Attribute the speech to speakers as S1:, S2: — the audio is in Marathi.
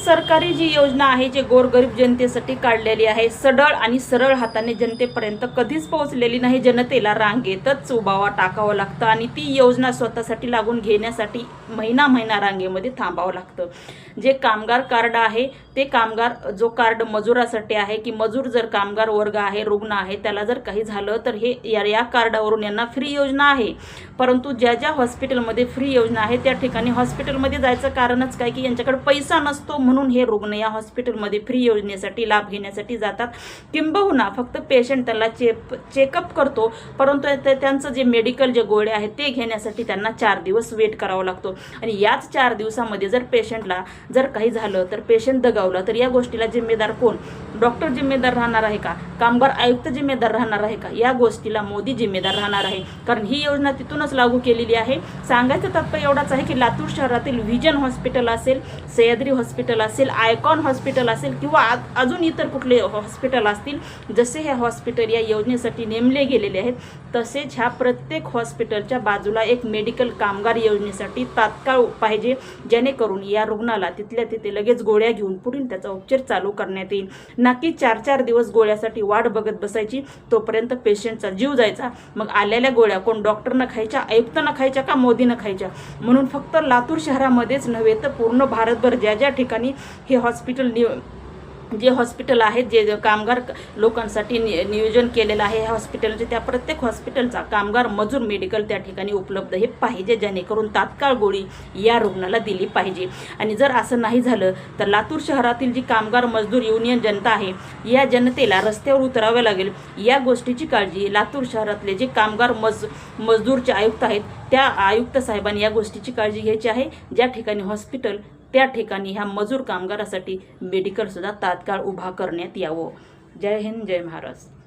S1: सरकारी जी योजना आहे जे गोरगरीब जनतेसाठी काढलेली आहे, सढळ आणि सरळ हाताने जनतेपर्यंत कधीच पोहोचलेली नाही. जनतेला रांगेतच उभावा टाकावं लागतं आणि ती योजना स्वतःसाठी लागून घेण्यासाठी महिना महिना रांगेमध्ये थांबावं लागतं. जे कामगार कार्ड आहे ते कामगार जो कार्ड मजुरासाठी आहे की मजूर जर कामगार वर्ग आहे, रुग्ण आहे, त्याला जर काही झालं तर हे या कार्डावरून यांना फ्री योजना आहे. परंतु ज्या ज्या हॉस्पिटलमध्ये फ्री योजना आहे त्या ठिकाणी हॉस्पिटलमध्ये जायचं कारणच काय की यांच्याकडे पैसा नसतो, म्हणून हे रुग्ण या हॉस्पिटलमध्ये फ्री योजनेसाठी लाभ घेण्यासाठी जातात. किंबहुना फक्त पेशंट त्याला चेकअप करतो, परंतु त्यांचं जे मेडिकल जे गोळे आहेत ते घेण्यासाठी त्यांना 4 दिवस वेट करावा लागतो. आणि याच 4 दिवसामध्ये जर पेशंटला जर काही झालं तर पेशंट दगावला तर या गोष्टीला जिम्मेदार कोण? डॉक्टर जिम्मेदार राहणार आहे का? कामगार आयुक्त जिम्मेदार राहणार आहे का? या गोष्टीला मोदी जिम्मेदार राहणार आहे, कारण ही योजना तिथूनच लागू केलेली आहे. सांगायचं तात्पर्य एवढाच आहे की लातूर शहरातील व्हिजन हॉस्पिटल असेल, सह्याद्री हॉस्पिटल असेल, आयकॉन हॉस्पिटल असेल किंवा अजून इतर कुठले हॉस्पिटल असतील, जसे हे हॉस्पिटल या योजनेसाठी नेमले गेलेले आहेत, तसेच ह्या प्रत्येक हॉस्पिटलच्या बाजूला एक मेडिकल कामगार योजनेसाठी तात्काळ पाहिजे, जेणेकरून या रुग्णाला तिथल्या तिथे लगेच गोळ्या घेऊन पुढील त्याचा उपचार चालू करण्यात येईल. नक्की 4-4 दिवस गोळ्यासाठी वाट बघत बसायची, तोपर्यंत पेशंटचा जीव जायचा. मग आलेल्या गोळ्या कोण डॉक्टरनं खायच्या, आयुक्तांना खायच्या का मोदीनं खायच्या? म्हणून फक्त लातूर शहरामध्येच नव्हे तर पूर्ण भारतभर ज्या ज्या ठिकाणी हे हॉस्पिटल जे हॉस्पिटल आहेत, जे कामगार लोकांसाठी नियोजन केलेलं आहे ह्या हॉस्पिटलचे, त्या प्रत्येक हॉस्पिटलचा कामगार मजूर मेडिकल त्या ठिकाणी उपलब्ध हे पाहिजे, जेणेकरून तात्काळ गोळी या रुग्णाला दिली पाहिजे. आणि जर असं नाही झालं तर लातूर शहरातील जी कामगार मजदूर युनियन जनता आहे या जनतेला रस्त्यावर उतरावे लागेल. या गोष्टीची काळजी लातूर शहरातले जे कामगार मजदूरचे आयुक्त आहेत त्या आयुक्त साहेबांनी या गोष्टीची काळजी घ्यायची आहे. ज्या ठिकाणी हॉस्पिटल त्या ठिकाणी ह्या मजूर कामगारासाठी मेडिकल सुद्धा तात्काळ उभा करण्यात यावं. जय हिंद, जय महाराष्ट्र.